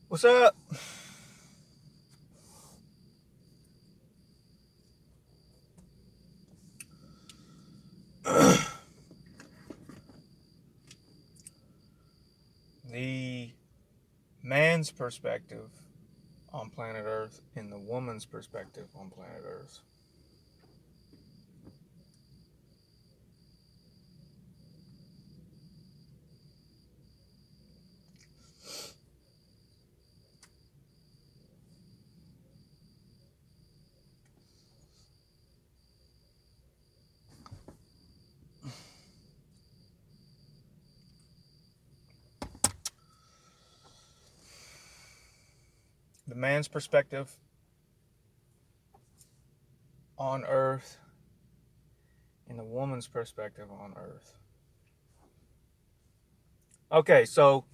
What's up? The man's perspective on planet Earth and the woman's perspective on planet Earth. The man's perspective on Earth and the woman's perspective on Earth. Okay, so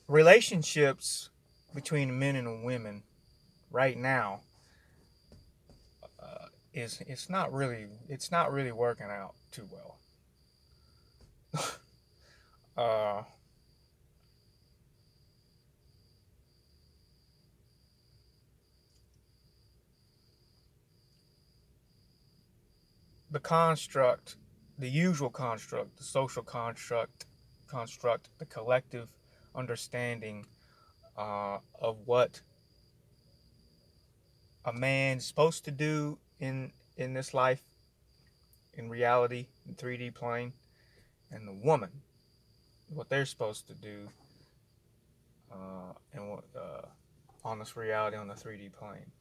relationships between men and women right now is it's not really working out too well. uh, the construct, the usual construct, the social construct, the collective understanding of what a man's supposed to do in this life, in reality, in 3D plane, and the woman, what they're supposed to do, and what on this reality on the 3D plane.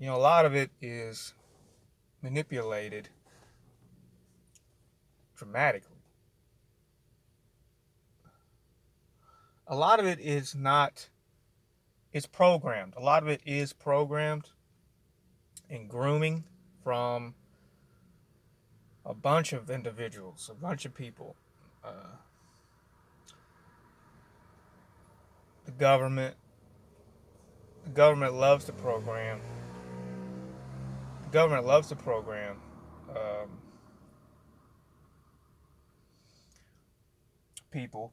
A lot of it is manipulated dramatically. A lot of it is not. It's programmed. A lot of it is programmed and grooming from a bunch of individuals, a bunch of people. Uh, the government, the government loves to program. The government loves to program people.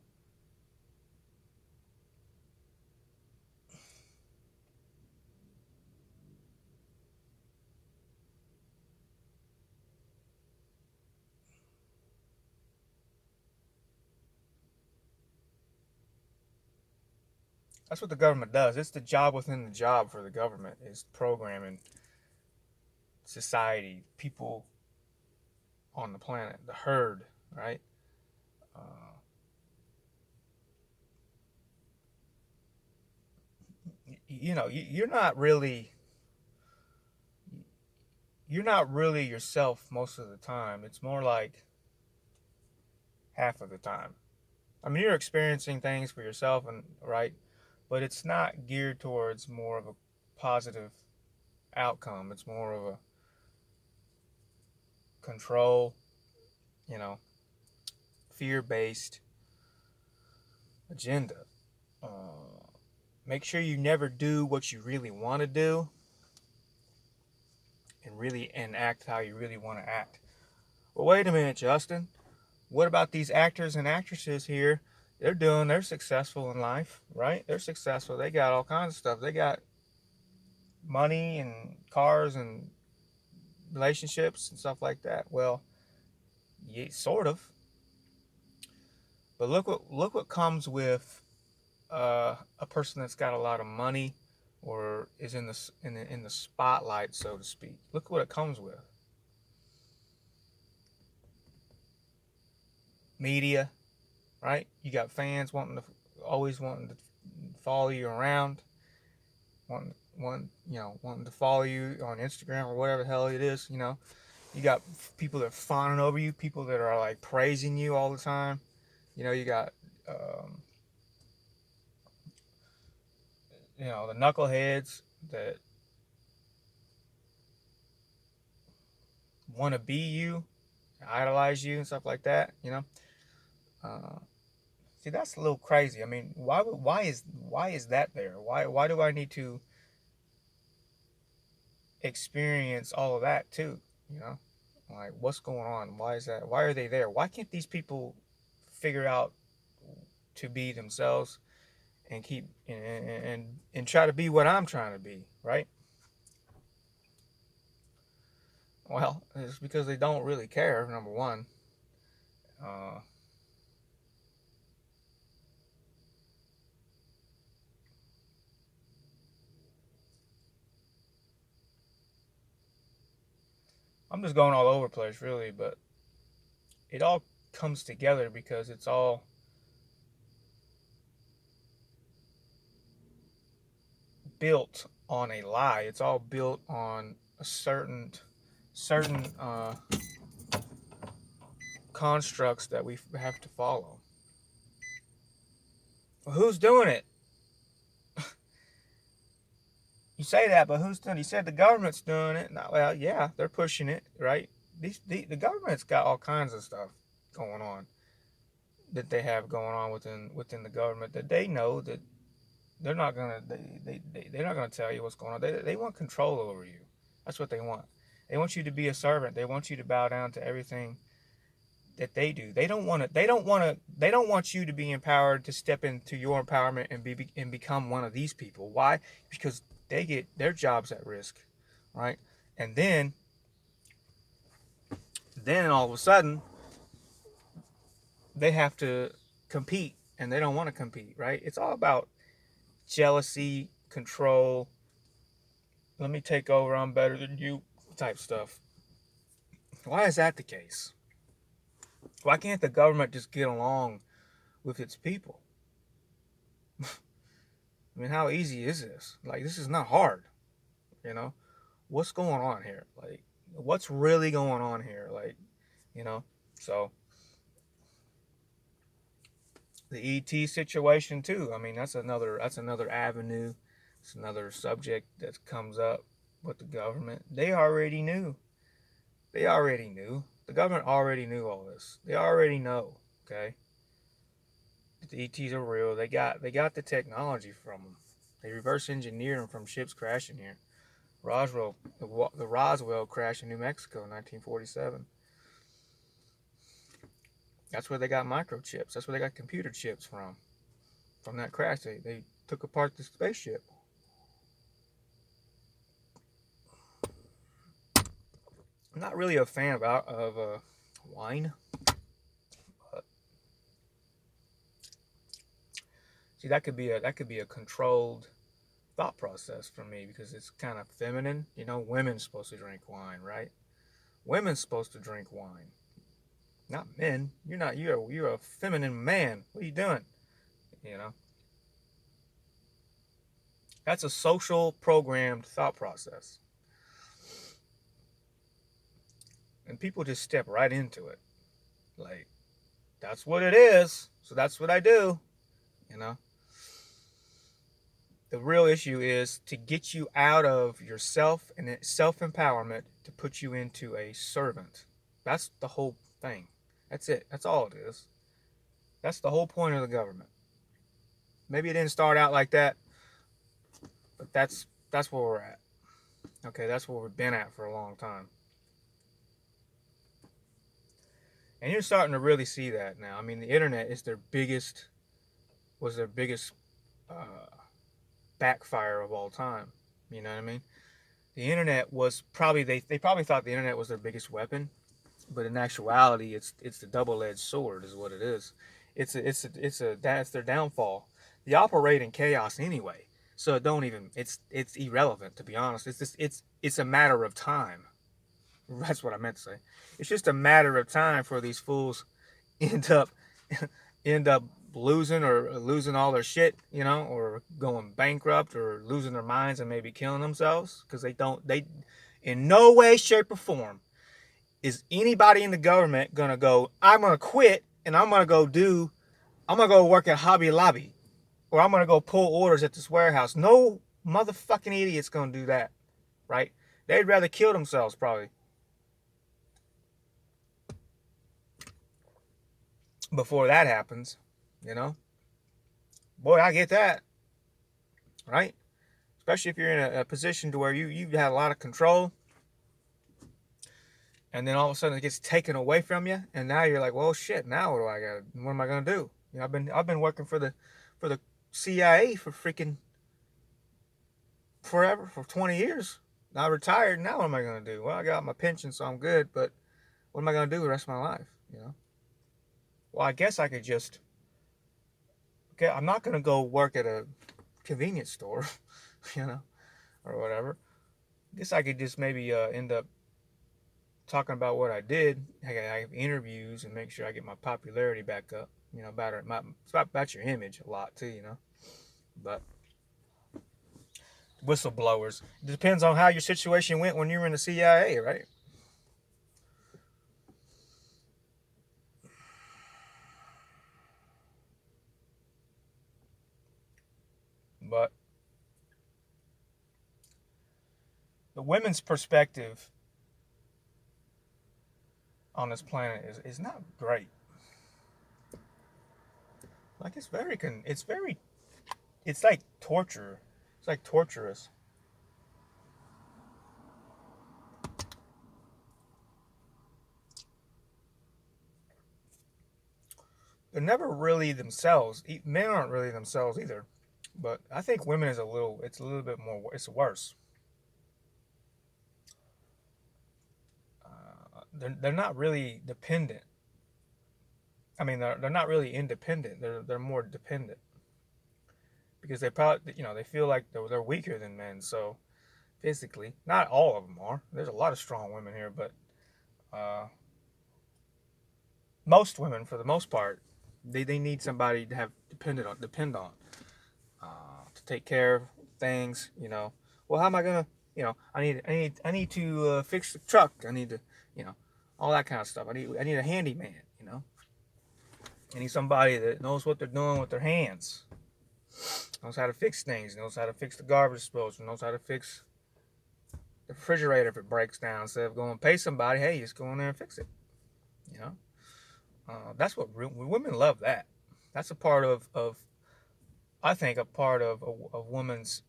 That's what the government does. It's the job within the job for the government is programming society, people on the planet, the herd, right? Uh, you're not really yourself most of the time. It's more like half of the time. I mean, you're experiencing things for yourself, and right, but it's not geared towards more of a positive outcome. It's more of a control, you know, fear-based agenda. Make sure you never do what you really want to do, and really enact how you really want to act. Well, wait a minute, Justin. What about these actors and actresses here? They're successful in life, right? They're successful. They got all kinds of stuff. They got money and cars and relationships and stuff like that. Well, yeah, sort of. But look what comes with a person that's got a lot of money or is in the spotlight, so to speak. Look what it comes with: media, right? You got fans always wanting to follow you around, wanting to follow you on Instagram or whatever the hell it is. You got people that are fawning over you, people that are like praising you all the time. You got um, the knuckleheads that want to be you, idolize you, and stuff like that. Uh, See, that's a little crazy. I mean, why is that there? Why do I need to experience all of that too? You know, like what's going on? Why is that? Why are they there? Why can't these people figure out to be themselves and keep and try to be what I'm trying to be, right? Well, it's because they don't really care. Number one, uh, I'm just going all over the place, really, but it all comes together because it's all built on a lie. It's all built on a certain constructs that we have to follow. Well, who's doing it? You say that, but who's doing it? You said the government's doing it. No, well, yeah, they're pushing it, right? The government's got all kinds of stuff going on that they have going on within the government that they know that they're not gonna they're not gonna tell you what's going on. They want control over you. That's what they want. They want you to be a servant. They want you to bow down to everything that they do. They don't want to. They don't want to. They don't want you to be empowered to step into your empowerment and become one of these people. Why? Because they get their jobs at risk, right? And then all of a sudden they have to compete, and they don't want to compete, right? It's all about jealousy, control. Let me take over. I'm better than you, type stuff. Why is that the case? Why can't the government just get along with its people? I mean, how easy is this? Like, this is not hard, you know? What's going on here? Like, what's really going on here? Like, you know? So, the ET situation too. I mean, that's another avenue. It's another subject that comes up with the government. They already knew. They already knew. The government already knew all this. They already know, okay? The ETs are real. They got the technology from them. They reverse engineered them from ships crashing here. The Roswell crash in New Mexico in 1947. That's where they got microchips. That's where they got computer chips from that crash. They took apart the spaceship. I'm not really a fan of wine. But see, that could be a controlled thought process for me because it's kind of feminine. You know, women's supposed to drink wine, right? Women's supposed to drink wine, not men. You're not. You're a feminine man. What are you doing? You know, that's a social programmed thought process, and people just step right into it. Like, that's what it is. So that's what I do. You know. The real issue is to get you out of yourself and self empowerment to put you into a servant. That's the whole thing. That's it. That's all it is. That's the whole point of the government. Maybe it didn't start out like that, but that's where we're at. Okay, that's where we've been at for a long time. And you're starting to really see that now. I mean, the internet is was their biggest uh, backfire of all time. You know what I mean? The internet was probably they probably thought the internet was their biggest weapon, but in actuality, it's the double-edged sword, is what it is. That's their downfall. They operate in chaos anyway, so it don't even it's irrelevant, to be honest. It's a matter of time. That's what I meant to say. It's just a matter of time for these fools end up end up losing all their shit, you know, or going bankrupt or losing their minds and maybe killing themselves because they in no way, shape, or form is anybody in the government gonna go, I'm gonna quit and I'm gonna go work at Hobby Lobby or I'm gonna go pull orders at this warehouse. No motherfucking idiot's gonna do that, right? They'd rather kill themselves probably before that happens, you know. Boy, I get that, right? Especially if you're in a position to where you've had a lot of control, and then all of a sudden it gets taken away from you, and now you're like, well, shit. Now what am I gonna do? You know, I've been working for the CIA for freaking forever, for 20 years. Now I retired. Now what am I gonna do? Well, I got my pension, so I'm good. But what am I gonna do the rest of my life? You know. Well, I guess I could just. Okay, I'm not gonna go work at a convenience store, you know, or whatever. I guess I could just maybe end up talking about what I did. I have interviews and make sure I get my popularity back up. You know, it's about your image a lot too. You know, but whistleblowers. It depends on how your situation went when you were in the CIA, right? But the women's perspective on this planet is not great. Like it's like torture. It's like torturous. They're never really themselves. Men aren't really themselves either. But I think women is it's a little bit more, it's worse. They're not really dependent. I mean, they're not really independent. They're more dependent because they probably, they feel like they're weaker than men. So physically, not all of them are. There's a lot of strong women here, but uh, most women, for the most part, they need somebody to depend on to take care of things. Well, how am I gonna? I need to fix the truck. I need to, you know, all that kind of stuff. I need a handyman. I need somebody that knows what they're doing with their hands, knows how to fix things, knows how to fix the garbage disposal, knows how to fix the refrigerator if it breaks down. Instead of going to pay somebody, hey, just go in there and fix it. You know, that's what women love. That's a part of I think a part of a woman's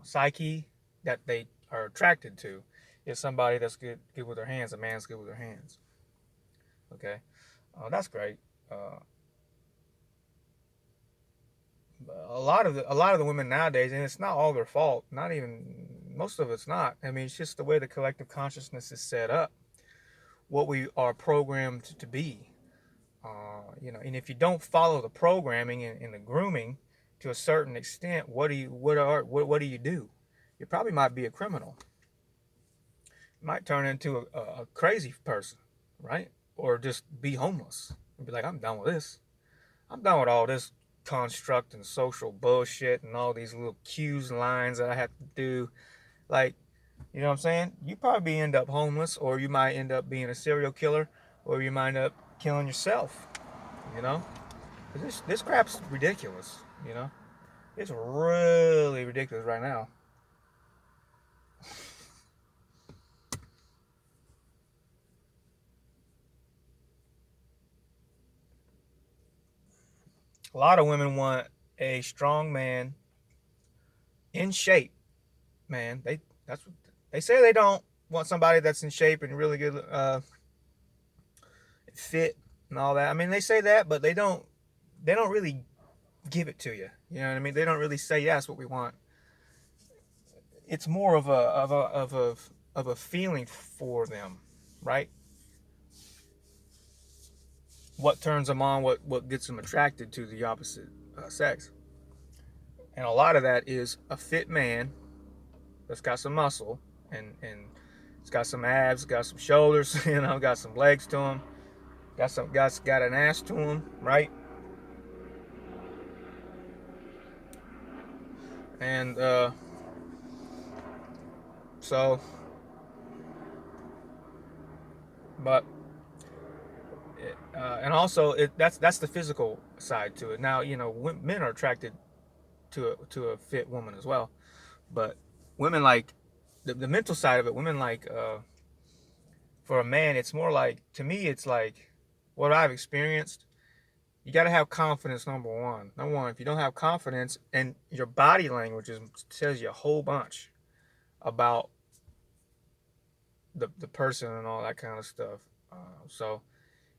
psyche that they are attracted to is somebody that's good with their hands. A man's good with their hands. Okay, that's great. Uh, a lot of the women nowadays, and it's not all their fault. Not even most of it's not. I mean, it's just the way the collective consciousness is set up. What we are programmed to be. And if you don't follow the programming and the grooming to a certain extent, what do you do? You probably might be a criminal. You might turn into a crazy person, right? Or just be homeless and be like, I'm done with this. I'm done with all this construct and social bullshit and all these little cues and lines that I have to do. Like, you know what I'm saying? You probably end up homeless, or you might end up being a serial killer, or you might end up killing yourself. You know, this crap's ridiculous. You know, it's really ridiculous right now. A lot of women want a strong man in shape. Man, that's what they say. They don't want somebody that's in shape and really good fit and all that. I mean, they say that, but they don't really give it to you. You know what I mean? They don't really say, yeah, that's what we want. It's more of a feeling for them, right? What turns them on, what gets them attracted to the opposite sex. And a lot of that is a fit man that's got some muscle and it's got some abs, got some shoulders, got some legs to him, got an ass to him, right? And so, but and also that's the physical side to it. Now, men are attracted to a fit woman as well, but women like the mental side of it. Women like for a man, it's more like, to me, it's like what I've experienced. You got to have confidence. Number one, if you don't have confidence, and your body language tells you a whole bunch about the person and all that kind of stuff. So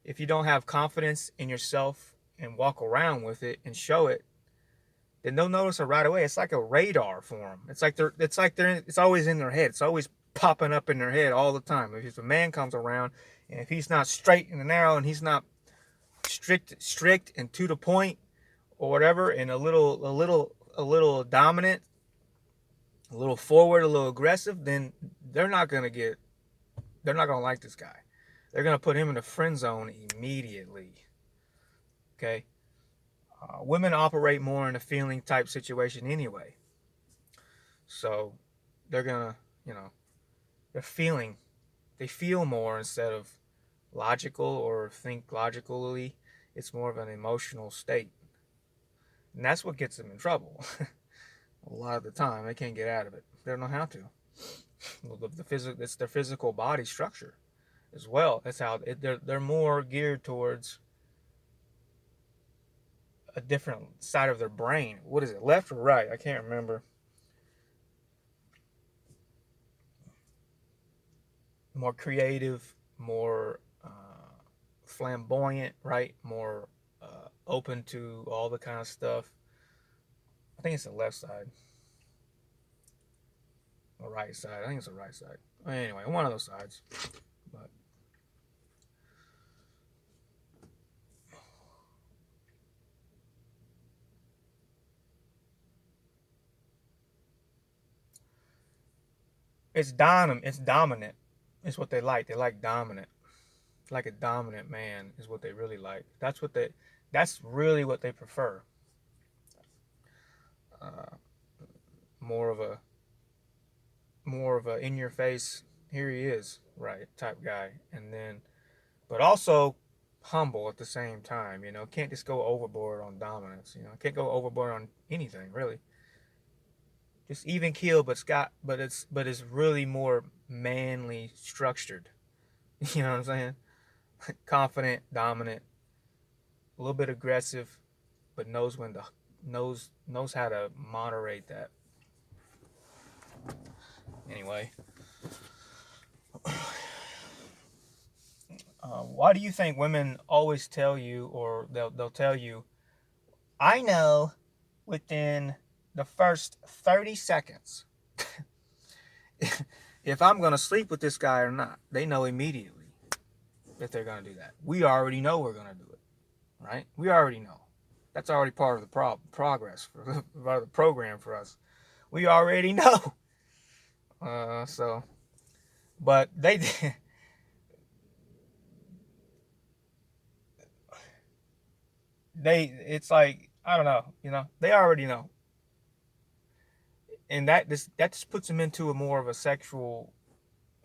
if you don't have confidence in yourself and walk around with it and show it, then they'll notice it right away. It's like a radar for them. It's always in their head. It's always popping up in their head all the time. If a man comes around and if he's not straight and narrow and he's not strict and to the point or whatever, and a little dominant, a little forward, a little aggressive, then they're not gonna like this guy. They're gonna put him in the friend zone immediately. Okay. Women operate more in a feeling type situation anyway. So they're gonna, they're feeling. They feel more instead of logical or think logically. It's more of an emotional state. And that's what gets them in trouble. A lot of the time, they can't get out of it. They don't know how to. It's their physical body structure as well. That's how they're more geared towards a different side of their brain. What is it, left or right? I can't remember. More creative, more flamboyant, right? More open to all the kind of stuff. I think it's the left side. Or right side. I think it's the right side. Anyway, one of those sides. But it's dominant. It's what they like. They like dominant. Like a dominant man is what they really like. That's really what they prefer. Uh, more of a in your face, here he is, right, type guy. And then, but also humble at the same time. Can't just go overboard on dominance. Can't go overboard on anything really. Just even keel, but it's really more manly structured. You know what I'm saying? Confident, dominant, a little bit aggressive, but knows how to moderate that. Anyway, why do you think women always tell you, or they'll tell you, I know within the first 30 seconds if I'm going to sleep with this guy or not? They know immediately that they're going to do that. We already know we're going to do it, right? We already know. That's already part of the progress, part of the program for us. We already know. But it's like, I don't know, they already know. And that just puts them into a more of a sexual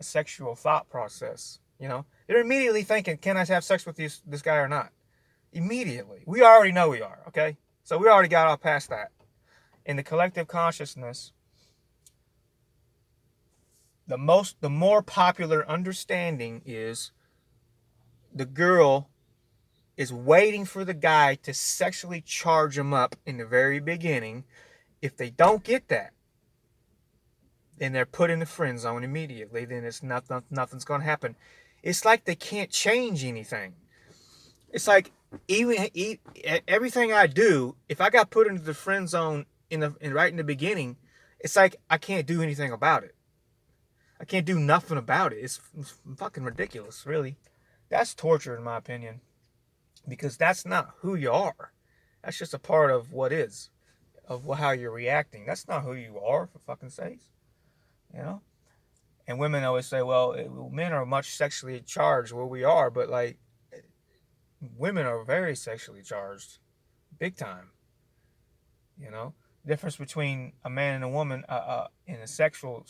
thought process. They're immediately thinking, can I have sex with this guy or not? Immediately. We already know we are, okay? So we already got off past that. In the collective consciousness, the more popular understanding is the girl is waiting for the guy to sexually charge him up in the very beginning. If they don't get that, then they're put in the friend zone immediately. Then nothing's going to happen. It's like they can't change anything. It's like even everything I do, if I got put into the friend zone right in the beginning, it's like I can't do anything about it. I can't do nothing about it. It's fucking ridiculous, really. That's torture, in my opinion, because that's not who you are. That's just a part of what is, of how you're reacting. That's not who you are, for fucking sakes. And women always say, well, men are much sexually charged. Well, we are, but like, women are very sexually charged, big time. Difference between a man and a woman in a sexual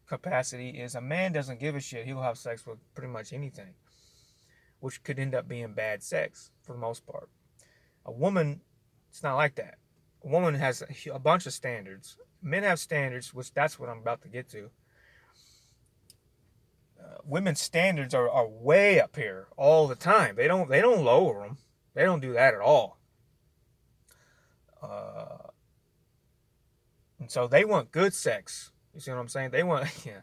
capacity is a man doesn't give a shit. He'll have sex with pretty much anything, which could end up being bad sex for the most part. A woman, it's not like that. A woman has a bunch of standards. Men have standards, which that's what I'm about to get to. Women's standards are way up here all the time. They don't lower them. They don't do that at all. And so they want good sex. You see what I'm saying? They want, yeah.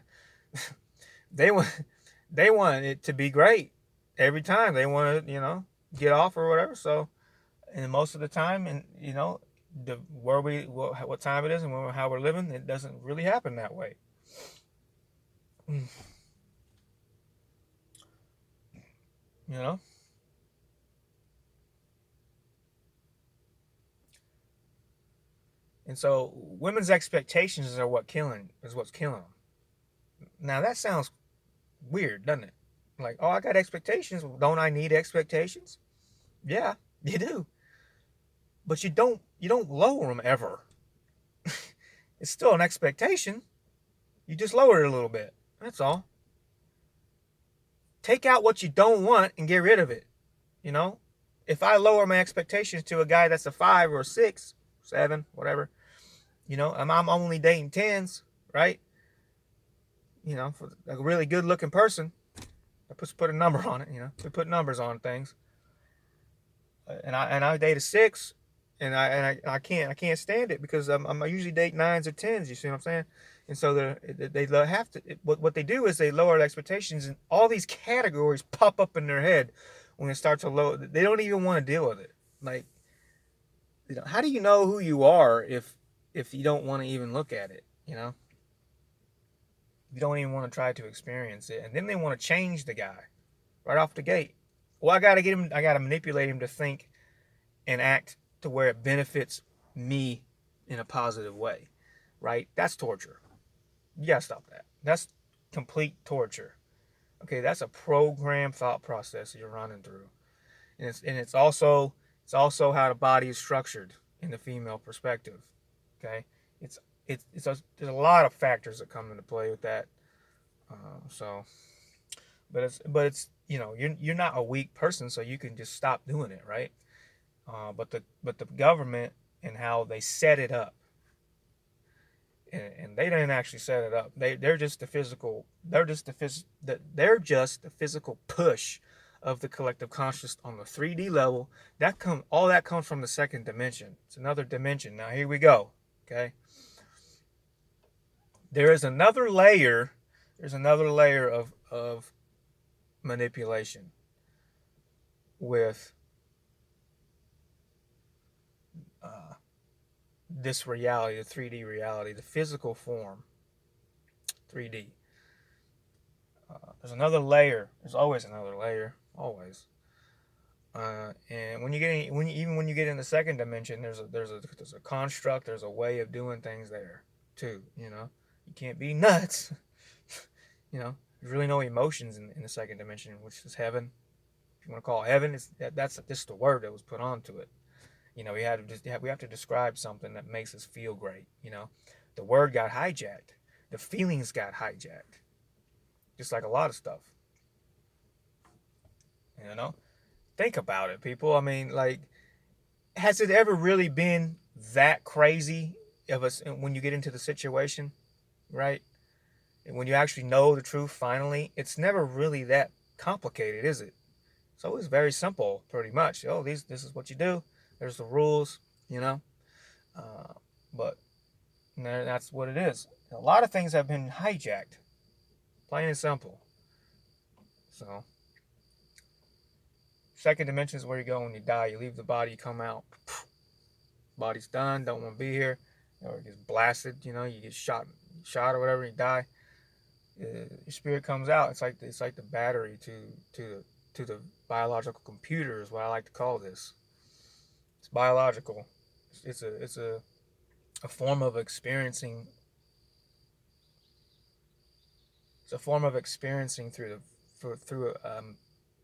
they want it to be great every time. They want to, get off or whatever. So, and most of the time, and what time it is and how we're living, it doesn't really happen that way. You know. And so women's expectations are what's killing them. Now that sounds weird, doesn't it? Like, oh, I got expectations. Don't I need expectations? Yeah, you do. But you don't lower them ever. It's still an expectation. You just lower it a little bit. That's all. Take out what you don't want and get rid of it. You know, if I lower my expectations to a guy that's a 5 or a 6, 7, whatever, I'm only dating 10s, right? For a really good looking person, I put a number on it. We put numbers on things, and I date a 6, and I can't stand it because I usually date 9s or 10s. You see what I'm saying? And so they have to. What they do is they lower the expectations, and all these categories pop up in their head when it starts to lower. They don't even want to deal with it. Like, how do you know who you are if you don't want to even look at it? You don't even want to try to experience it, and then they want to change the guy right off the gate. Well, I got to manipulate him to think and act to where it benefits me in a positive way, right? That's torture. You gotta stop that. That's complete torture. Okay, that's a programmed thought process you're running through, and it's also how the body is structured in the female perspective. Okay, it's there's a lot of factors that come into play with that. So, but it's you're not a weak person, so you can just stop doing it, right? But the government and how they set it up, and they didn't actually set it up. They're just the physical. They're just the physical push of the collective conscious on the 3D level. All that comes from the second dimension. It's another dimension. Now here we go. Okay. There is another layer. There's another layer of manipulation with uh, this reality, the 3D reality, the physical form, 3D. There's another layer. There's always another layer, always. And even when you get in the second dimension, there's a construct. There's a way of doing things there too. You can't be nuts. There's really no emotions in the second dimension, which is heaven. If you want to call it heaven, that's just the word that was put onto it. We have to describe something that makes us feel great. The word got hijacked, the feelings got hijacked, just like a lot of stuff. Think about it, people. I mean, like, has it ever really been that crazy of us when you get into the situation, right? And when you actually know the truth, finally, it's never really that complicated, is it? It's always very simple, pretty much. Oh, this is what you do. There's the rules, you know. Uh, but that's what it is. A lot of things have been hijacked, plain and simple. So, second dimension is where you go when you die. You leave the body, you come out. Body's done. Don't want to be here. Or it gets blasted. You get shot or whatever. You die. Your spirit comes out. It's like the battery to the biological computer is what I like to call this. It's biological. It's a form of experiencing. It's a form of experiencing through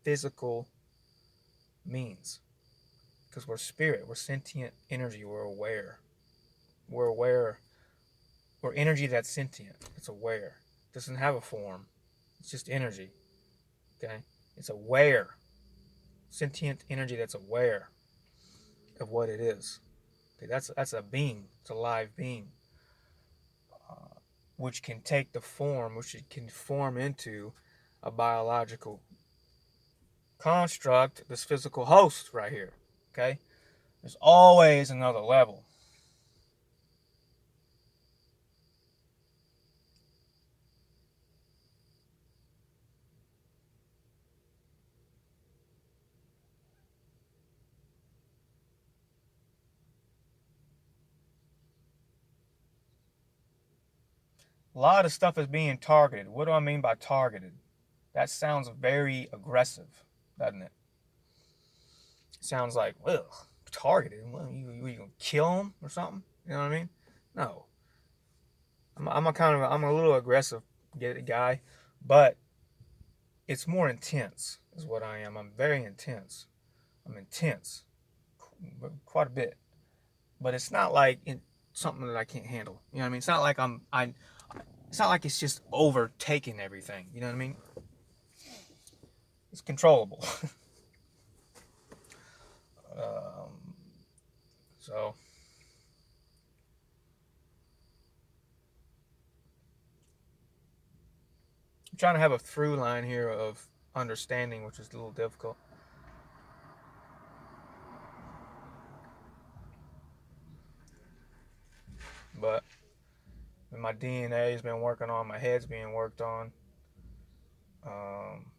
physical means. Because we're spirit, we're sentient energy, we're aware. We're aware. We're energy that's sentient. It's aware. It doesn't have a form. It's just energy. Okay? It's aware. Sentient energy that's aware of what it is. Okay, that's a being. It's a live being. Which can take the form, which it can form into a biological construct, this physical host right here. Okay? There's always another level. A lot of stuff is being targeted. What do I mean by targeted? That sounds very aggressive, doesn't it? Sounds like, well, targeted. Well, you gonna kill them or something? You know what I mean? No. I'm a little aggressive guy, but it's more intense, is what I am. I'm very intense. I'm intense, quite a bit. But it's not like something that I can't handle. You know what I mean? It's not like It's not like it's just overtaking everything. You know what I mean? It's controllable. um, so I'm trying to have a through line here of understanding, which is a little difficult. But my DNA has been working on, my head's being worked on. Um,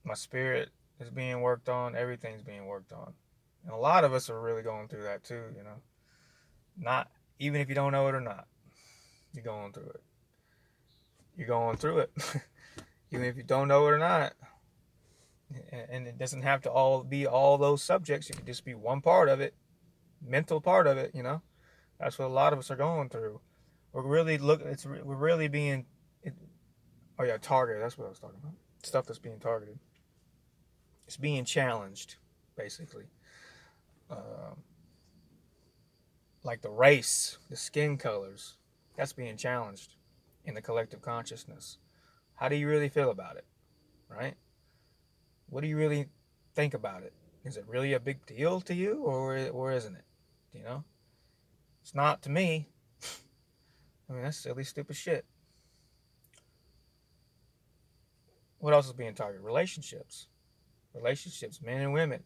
my spirit is being worked on. Everything's being worked on. And a lot of us are really going through that too, you know. Not even if you don't know it or not, you're going through it. You're going through it. Even if you don't know it or not. And it doesn't have to all be all those subjects. It could just be one part of it, mental part of it, you know. That's what a lot of us are going through. We're really being oh yeah, targeted. That's what I was talking about. Stuff that's being targeted. It's being challenged, basically. Um, like the race, the skin colors, that's being challenged in the collective consciousness. How do you really feel about it, right? What do you really think about it? Is it really a big deal to you, or isn't it? You know, it's not to me. I mean, that's silly, stupid shit. What else is being targeted? Relationships, men and women,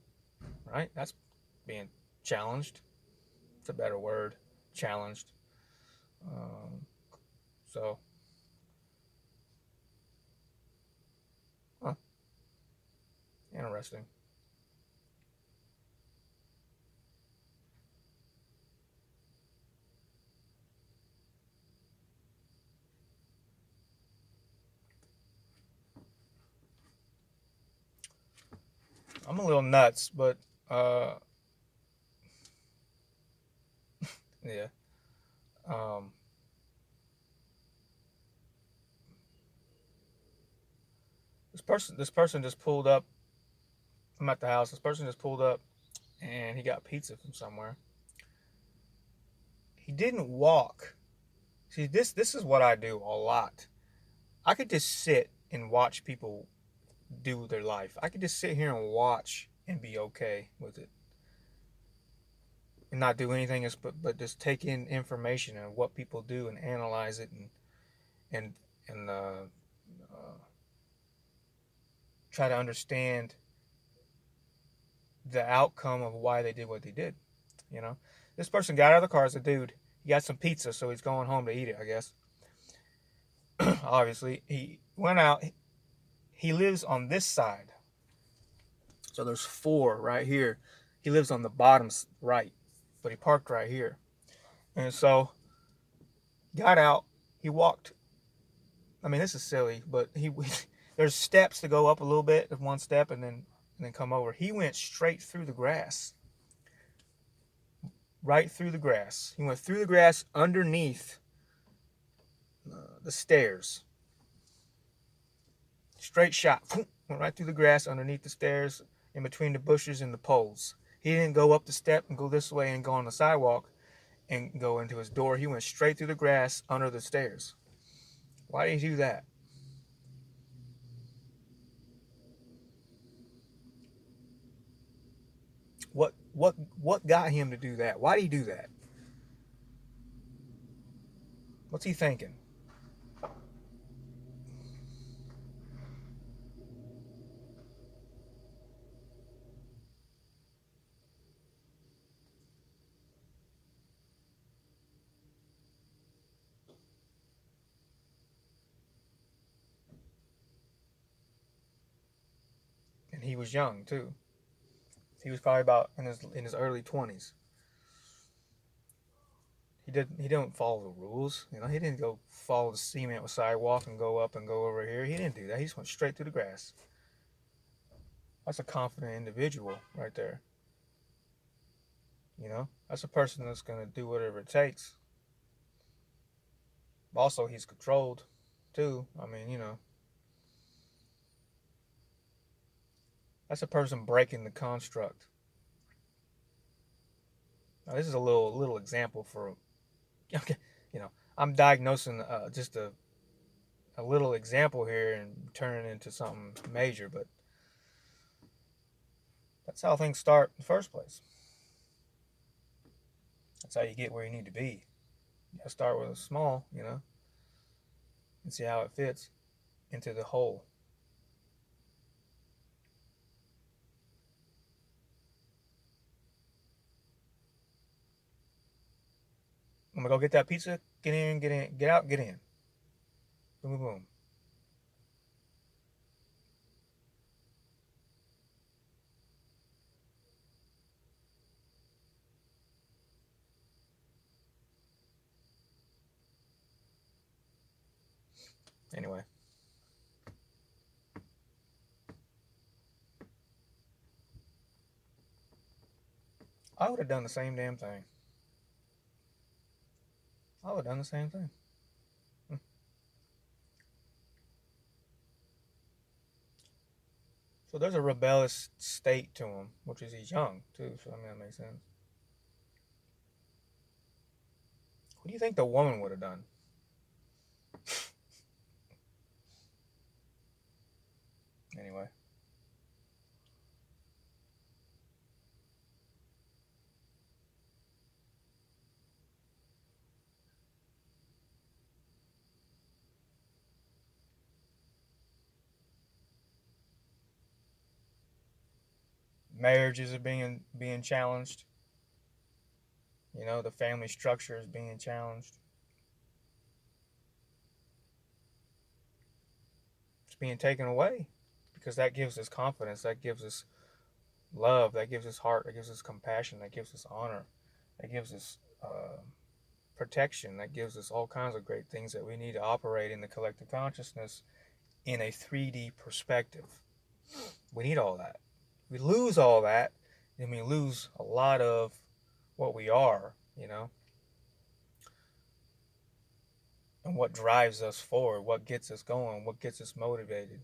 right? That's being challenged. It's a better word, challenged. Um, so, huh, interesting. I'm a little nuts, but uh, yeah. Um, this person just pulled up. I'm at the house. This person just pulled up, and he got pizza from somewhere. He didn't walk. See, this is what I do a lot. I could just sit and watch people do their life. I could just sit here and watch and be okay with it, and not do anything else but just take in information and what people do and analyze it and and try to understand the outcome of why they did what they did. You know, this person got out of the car as a dude. He got some pizza, so he's going home to eat it, I guess. Obviously, he went out. He lives on this side, so there's four right here. He lives on the bottom right, but he parked right here, and so got out. He walked. I mean, this is silly, but he there's steps to go up a little bit, one step, and then come over. He went straight through the grass, right through the grass. He went through the grass underneath the stairs. Straight shot, went right through the grass underneath the stairs, in between the bushes and the poles. He didn't go up the step and go this way and go on the sidewalk and go into his door. He went straight through the grass under the stairs. Why did he do that? What got him to do that? Why did he do that? What's he thinking? And he was young too. He was probably about in his early 20s. He didn't follow the rules. You know, he didn't go follow the cement sidewalk and go up and go over here. He didn't do that. He just went straight through the grass. That's a confident individual right there. You know, that's a person that's gonna do whatever it takes. Also, he's controlled, too. I mean, you know, that's a person breaking the construct. Now, this is a little example for, okay, you know, I'm diagnosing just a little example here and turning it into something major, but that's how things start in the first place. That's how you get where you need to be. You gotta start with a small, you know, and see how it fits into the whole. I'm gonna go get that pizza. Get in, get in, get out, get in. Boom, boom, boom. Anyway, I would have done the same damn thing. I would have done the same thing. So there's a rebellious state to him, which is he's young too. So I mean that makes sense. What do you think the woman would have done? Anyway, marriages are being challenged. You know, the family structure is being challenged. It's being taken away because that gives us confidence. That gives us love. That gives us heart. That gives us compassion. That gives us honor. That gives us protection. That gives us all kinds of great things that we need to operate in the collective consciousness in a 3D perspective. We need all that. We lose all that, then we lose a lot of what we are, you know, and what drives us forward, what gets us going, what gets us motivated.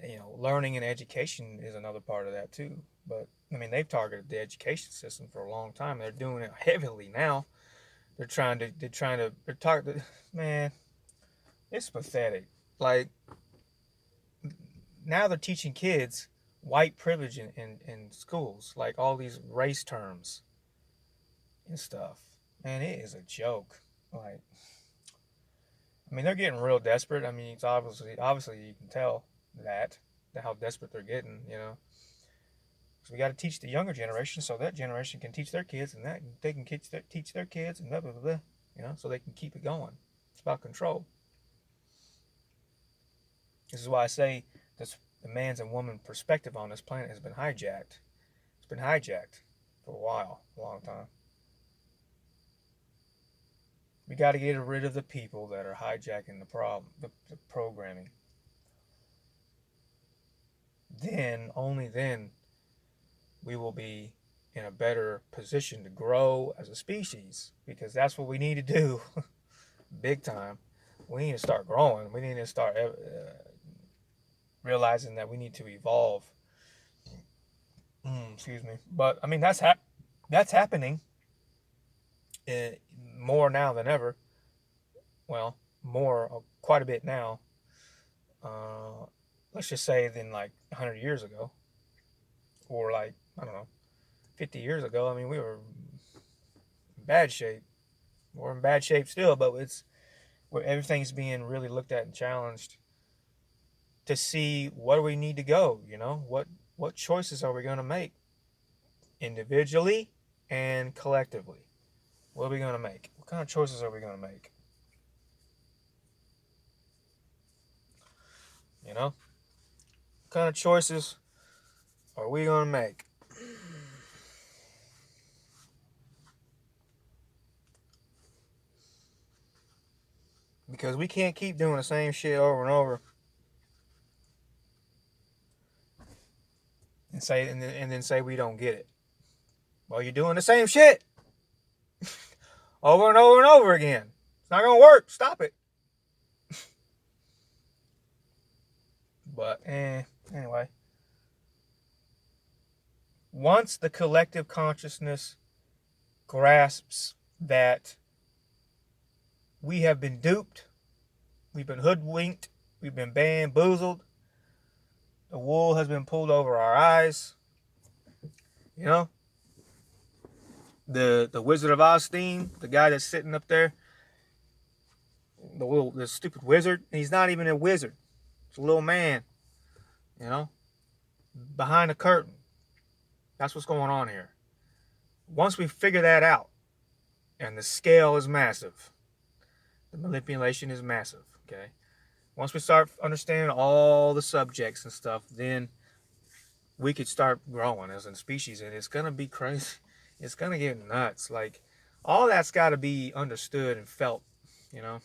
You know, learning and education is another part of that too. But I mean, they've targeted the education system for a long time. They're doing it heavily now. They're targeted. Man, it's pathetic. Like now they're teaching kids white privilege in schools, like all these race terms and stuff. Man, it is a joke. Like, I mean, they're getting real desperate. I mean, it's obviously you can tell that how desperate they're getting. You know, so we got to teach the younger generation so that generation can teach their kids, and that they can teach their kids, and blah blah blah. You know, so they can keep it going. It's about control. This is why I say this: the man's and woman perspective on this planet has been hijacked. It's been hijacked for a while, a long time. We got to get rid of the people that are hijacking the programming. Then, only then, we will be in a better position to grow as a species because that's what we need to do big time. We need to start growing. We need to start realizing that we need to evolve. Excuse me. But I mean, that's happening more now than ever. Well, more, quite a bit now. Uh, let's just say than like 100 years ago, or like, I don't know, 50 years ago. I mean, we were in bad shape. We're in bad shape still, but it's where everything's being really looked at and challenged to see where we need to go. You know, what choices are we going to make individually and collectively? What are we going to make? What kind of choices are we going to make? You know, what kind of choices are we going to make? Because we can't keep doing the same shit over and over and then say we don't get it. Well, you're doing the same shit over and over and over again. It's not gonna work. Stop it. But anyway, once the collective consciousness grasps that we have been duped, we've been hoodwinked, we've been bamboozled, the wool has been pulled over our eyes, you know, the Wizard of Oz theme, the guy that's sitting up there, the stupid wizard, he's not even a wizard. It's a little man, you know, behind the curtain. That's what's going on here. Once we figure that out, and the scale is massive, the manipulation is massive, okay? Once we start understanding all the subjects and stuff, then we could start growing as a species, and it's gonna be crazy. It's gonna get nuts. Like, all that's got to be understood and felt, you know,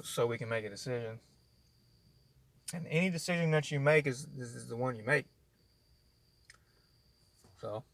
so we can make a decision. And any decision that you make is the one you make. So